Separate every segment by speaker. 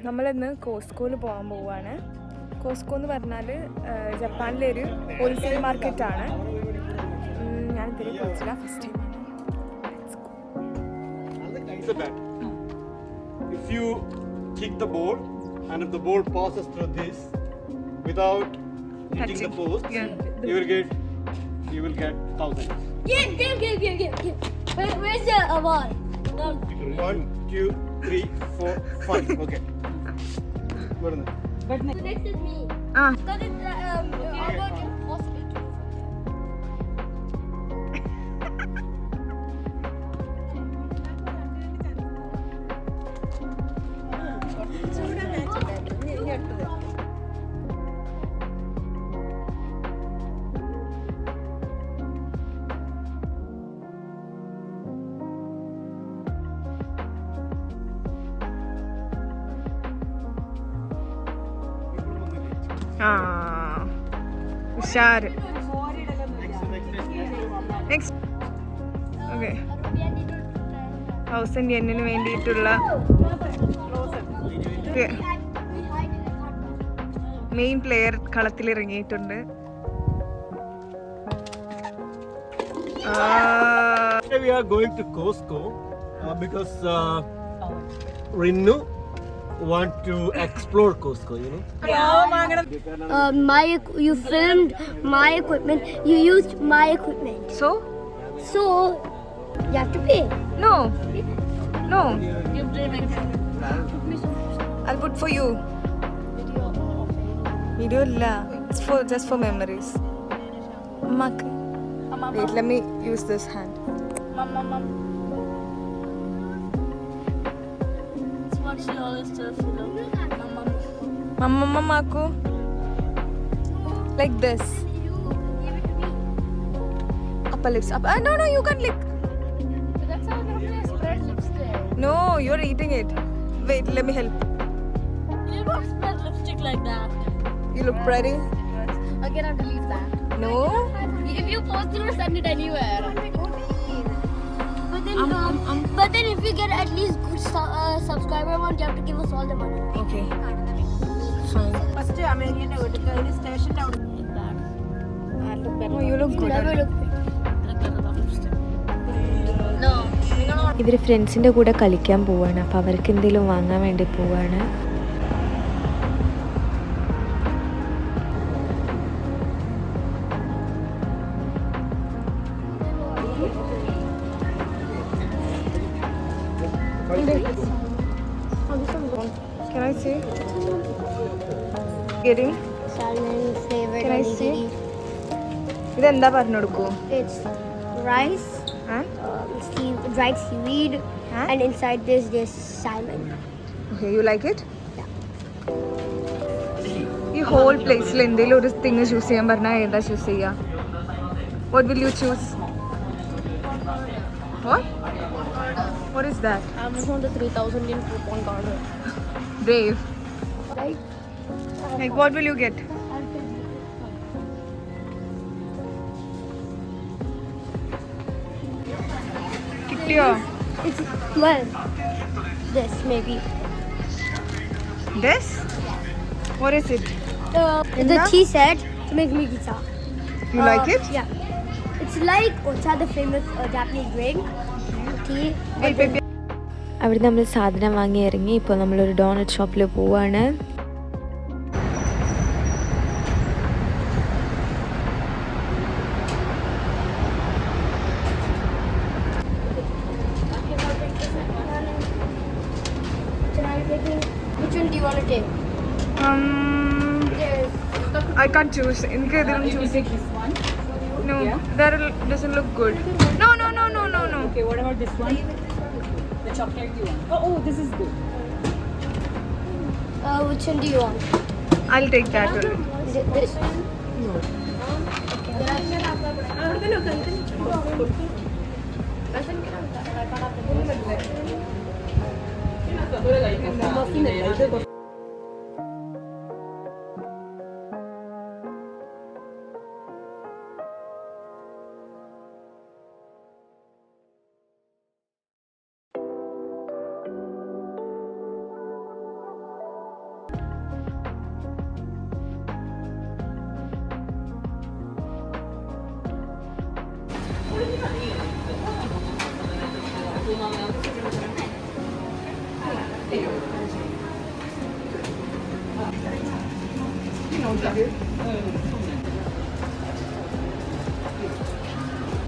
Speaker 1: നമ്മളിന്ന് കോസ്കോയിൽ പോകാൻ പോവുകയാണ്. കോസ്കോ എന്ന് പറഞ്ഞാൽ ജപ്പാനിലെ ഒരു ഹോൾസെയിൽ മാർക്കറ്റാണ്. ഞാൻ ഇതുവരെ പോയിട്ടില്ല, first time.
Speaker 2: If you kick the ball and if the ball passes through this without hitting the post, you will get 1,000.
Speaker 3: Give. Where's the ball?
Speaker 2: 1, 2, 3, 4, 5. Okay.
Speaker 3: But next is me. That is about impossible.
Speaker 1: ഉഷാർ. Next okay, 1000 യെന്നിന് വേണ്ടിയിട്ടുള്ള main player കളത്തിലിറങ്ങിയിട്ടുണ്ട്.
Speaker 2: We are going to Costco because Rinu want to explore Costco, you know.
Speaker 3: You filmed my equipment. You used my equipment.
Speaker 1: So
Speaker 3: You have to pay.
Speaker 1: no. I'll put for you. Video illa. It's just for memories. Ammak. Wait, let me use this hand.
Speaker 3: That's what she always tells you.
Speaker 1: Mamaku. Like this.
Speaker 3: Give it to me.
Speaker 1: Upper lips. Up. No, you can't lick.
Speaker 3: That's how normally I spread lipstick.
Speaker 1: No, you're eating it. Wait, let me help.
Speaker 3: You don't spread lipstick like that.
Speaker 1: You look pretty.
Speaker 3: Again, I have to leave that.
Speaker 1: No.
Speaker 3: If you post it or send it anywhere. But then if you get at least good subscriber amount, you have to give us all the money.
Speaker 1: Okay. Fine.
Speaker 4: First American station down.
Speaker 1: Oh, you look good.
Speaker 3: Never look No.
Speaker 5: ഇവർ ഫ്രണ്ട്സിൻ്റെ കൂടെ കളിക്കാൻ പോവാണ്. അപ്പോൾ അവർക്ക് എന്തെങ്കിലും വാങ്ങാൻ വേണ്ടി പോവാണ്.
Speaker 1: Can I see? Getting?
Speaker 3: Salmon flavored
Speaker 1: Can I see?
Speaker 3: onigiri.
Speaker 1: ഇതെന്താ പറഞ്ഞു കൊടുക്കൂ?
Speaker 3: It's rice, dried seaweed,
Speaker 1: Huh?
Speaker 3: and inside this there's salmon.
Speaker 1: Okay, you like it? ഈ ഹോൾ പ്ലേസിൽ എന്തെങ്കിലും ഒരു തിങ് ചൂസ് ചെയ്യാൻ പറഞ്ഞാൽ ഏതാ ചൂസ് ചെയ്യുക? What will you choose? What is that?
Speaker 3: Amazon the 3,000 in coupon card.
Speaker 1: Brave.
Speaker 3: Right?
Speaker 1: Like what will you get? കിട്ടിയോ?
Speaker 3: It's well, this maybe.
Speaker 1: This? What is it?
Speaker 3: The tea set to make me pizza.
Speaker 1: You like it?
Speaker 3: Yeah. It's like ocha, the famous Japanese drink. Tea.
Speaker 1: Wait.
Speaker 5: അവിടെ നമ്മൾ സാധനം വാങ്ങി ഇറങ്ങി. ഇപ്പോൾ നമ്മളൊരു doughnut ഷോപ്പിൽ പോവാണ്.
Speaker 3: Which one do you want to take?
Speaker 1: I can't choose. എനിക്ക് ഇതിലൊന്നും choose.
Speaker 4: This one.
Speaker 1: No, that doesn't look good. No.
Speaker 4: Okay, what about this one? The chocolate you want? Oh, this is good.
Speaker 3: Which one do you want?
Speaker 1: I'll take that only.
Speaker 3: This.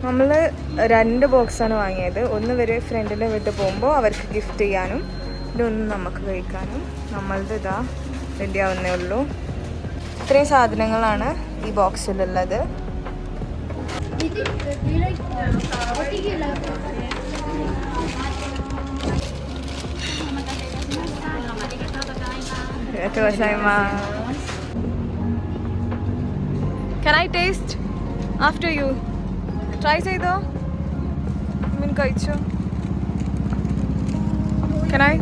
Speaker 1: നമ്മൾ 2 ബോക്സാണ് വാങ്ങിയത്. ഒന്ന് ഇവർ ഫ്രണ്ടിൻ്റെ വീട്ടിൽ പോകുമ്പോൾ അവർക്ക് gift ചെയ്യാനും ഇതൊന്ന് നമുക്ക് കഴിക്കാനും. നമ്മളത് ഇതാ റെഡി ആവുന്നേ ഉള്ളൂ. ഇത്രയും സാധനങ്ങളാണ് ഈ ബോക്സിലുള്ളത്. Can I taste after you? Try ചെയ്തോ? മീൻ കഴിച്ചോ? Can I?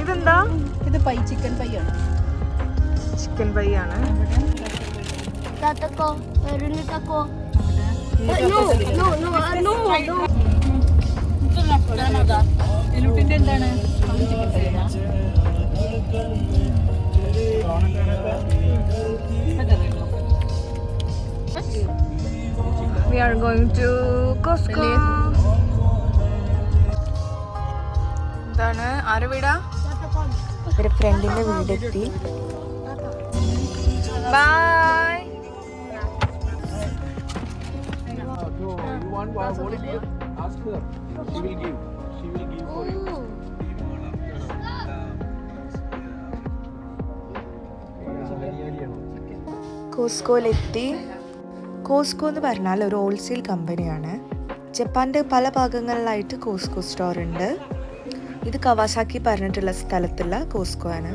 Speaker 1: ഇതെന്താ?
Speaker 4: ഇത് പൈ, ചിക്കൻ പൈ ആണ്.
Speaker 1: ചിക്കൻ പൈ ആണ്.
Speaker 3: Tatako, Runitako. No.
Speaker 4: എലുട്ടിന്റെ എന്താണ്? ചിക്കൻ പൈ ആണ്.
Speaker 1: We are going to Costco. എന്താണ്? ആരുടെ വീടാ?
Speaker 5: ഒരു ഫ്രണ്ടിൻ്റെ വീടെത്തി.
Speaker 1: By.
Speaker 2: You want volunteer? Ask her. She will give. She will give for you.
Speaker 5: കോസ്കോയിലെത്തി. കോസ്കോ എന്ന് പറഞ്ഞാൽ ഒരു ഹോൾസെയിൽ കമ്പനിയാണ്. ജപ്പാൻ്റെ പല ഭാഗങ്ങളിലായിട്ട് കോസ്കോ സ്റ്റോർ ഉണ്ട്. ഇത് കവാസാക്കി പറഞ്ഞിട്ടുള്ള സ്ഥലത്തുള്ള കോസ്കോ ആണ്.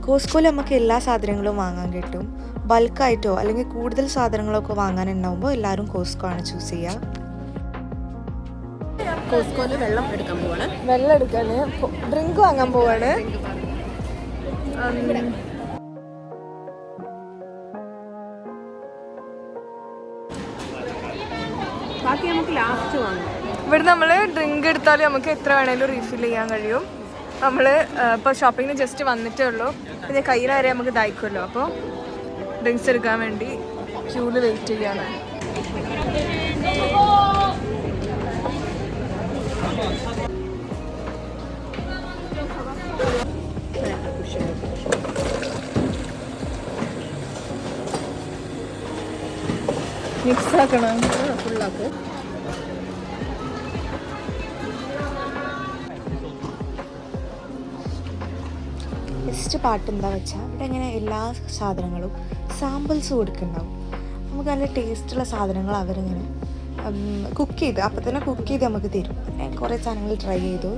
Speaker 5: കോസ്കോയിൽ നമുക്ക് എല്ലാ സാധനങ്ങളും വാങ്ങാൻ കിട്ടും. ബൾക്കായിട്ടോ അല്ലെങ്കിൽ കൂടുതൽ സാധനങ്ങളൊക്കെ വാങ്ങാനുണ്ടാവുമ്പോൾ എല്ലാവരും കോസ്കോ ആണ് ചൂസ് ചെയ്യുക.
Speaker 4: കോസ്കോയിൽ വെള്ളം എടുക്കാൻ പോവാണ്.
Speaker 1: വെള്ളം എടുക്കാൻ ഡ്രിങ്ക് വാങ്ങാൻ പോവാണ്.
Speaker 4: ബാക്കി നമുക്ക് ലാസ്റ്റ് വാങ്ങാം.
Speaker 1: ഇവിടെ നമ്മൾ ഡ്രിങ്ക് എടുത്താൽ നമുക്ക് എത്ര വേണേലും റീഫിൽ ചെയ്യാൻ കഴിയും. നമ്മൾ ഇപ്പോൾ ഷോപ്പിങ്ങിന് ജസ്റ്റ് വന്നിട്ടേ ഉള്ളൂ. പിന്നെ കയ്യിൽ വരെ നമുക്ക് ദായിക്കുമല്ലോ. അപ്പോൾ ഡ്രിങ്ക്സ് എടുക്കാൻ വേണ്ടി ക്യൂവിൽ വെയിറ്റ് ചെയ്യാണ്. മിക്സ് ആക്കണം.
Speaker 4: ഫുള്ളാക്ക്.
Speaker 5: ബെസ്റ്റ് പാട്ട് എന്താ വെച്ചാൽ ഇവിടെ ഇങ്ങനെ എല്ലാ സാധനങ്ങളും സാമ്പിൾസ് കൊടുക്കുന്നുണ്ടാവും. നമുക്ക് നല്ല ടേസ്റ്റുള്ള സാധനങ്ങൾ അവരിങ്ങനെ കുക്ക് ചെയ്ത് അപ്പം തന്നെ കുക്ക് ചെയ്ത് നമുക്ക് തരും. അങ്ങനെ കുറേ സാധനങ്ങൾ ട്രൈ ചെയ്തു.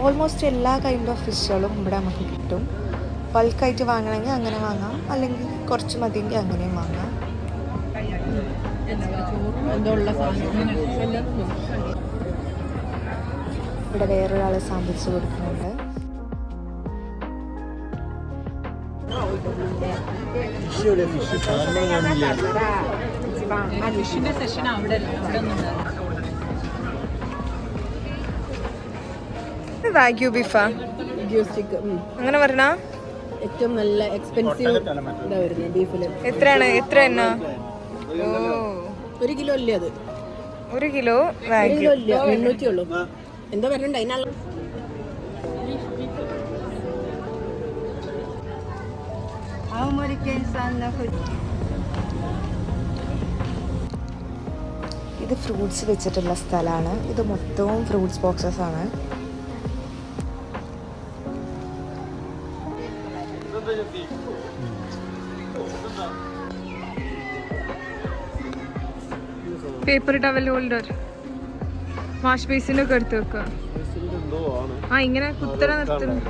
Speaker 5: ഓൾമോസ്റ്റ് എല്ലാ കൈൻഡ് ഓഫ് ഫിഷുകളും ഇവിടെ നമുക്ക് കിട്ടും. ബൾക്കായിട്ട് വാങ്ങണമെങ്കിൽ അങ്ങനെ വാങ്ങാം, അല്ലെങ്കിൽ കുറച്ച് മതിയെങ്കിൽ അങ്ങനെയും വാങ്ങാം. ഇവിടെ വേറൊരാൾ സാമ്പിൾസ് കൊടുക്കുന്നുണ്ട്.
Speaker 4: ഫിഷിന്റെ സെഷൻ അവിടെ
Speaker 1: വാഗ്യൂ ബീഫാ അങ്ങനെ പറഞ്ഞ
Speaker 4: ഏറ്റവും നല്ല എക്സ്പെൻസീവ് ഇതാ വരുന്നത് ബീഫില്.
Speaker 1: എത്രയാണ്? എത്ര എണ്ണ? ഓ,
Speaker 4: 1 കിലോ അല്ലേ അത്?
Speaker 1: 1 കിലോ
Speaker 4: 1 കിലോ ഇല്ല, 800 ഉള്ളൂ. എന്താ പറഞ്ഞിട്ടുണ്ട് അതിനുള്ള
Speaker 5: ഇത് ഫ്രൂട്ട്സ് വെച്ചിട്ടുള്ള സ്ഥലമാണ്. ഇത് മൊത്തവും ഫ്രൂട്ട്സ് ബോക്സസ് ആണ്.
Speaker 1: പേപ്പർ ടവൽ ഹോൾഡർ, വാഷ് ബേസിന്റെ ഒക്കെ എടുത്ത് വെക്കുക. ആ ഇങ്ങനെ കുത്തനെ നിർത്തുന്നു.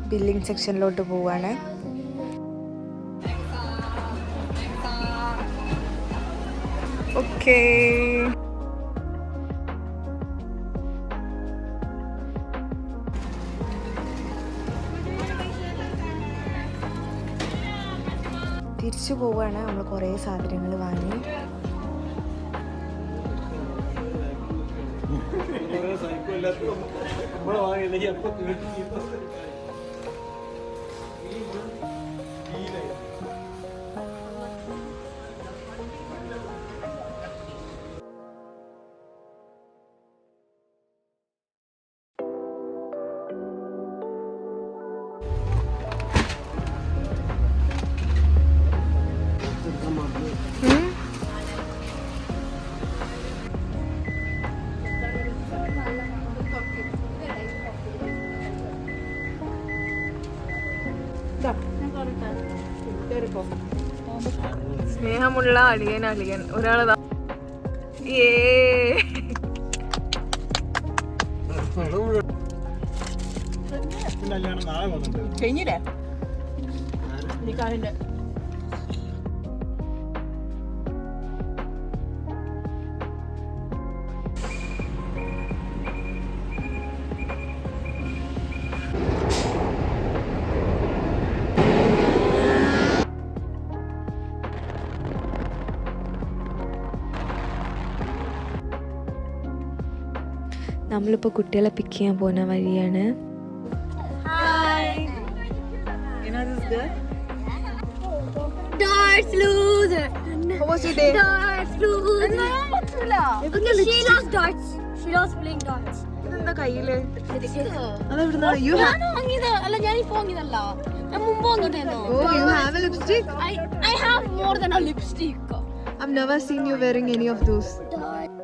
Speaker 5: ബില്ലിംഗ് സെക്ഷനിലോട്ട് പോവാണ്.
Speaker 1: ഓക്കേ,
Speaker 5: തിരിച്ചു പോവുകയാണ്. നമ്മൾ കുറേ സാധനങ്ങൾ വാങ്ങി.
Speaker 1: സ്നേഹമുള്ള അളിയൻ ഒരാളതാ.
Speaker 4: കഴിഞ്ഞില്ലേ നിക്കാഹിന്റെ?
Speaker 5: നമ്മളിപ്പോൾ കുട്ടികളെ പിക്ക് ചെയ്യാൻ പോകുന്ന വഴിയാണ്.
Speaker 3: Darts loser.
Speaker 1: How was your day?
Speaker 3: Darts loser. Okay, she loves darts. She loves playing darts.
Speaker 1: ഇതെന്താ കയ്യില്?
Speaker 3: ഞാനും വാങ്ങിയത് അല്ല, ഞാനിപ്പോ വാങ്ങിയതല്ല, ഞാൻ മുമ്പ് വാങ്ങിയതായിരുന്നു.
Speaker 1: Oh, you have a lipstick?
Speaker 3: I have more than a lipstick.
Speaker 1: I've never seen you wearing any of those.
Speaker 3: Darts.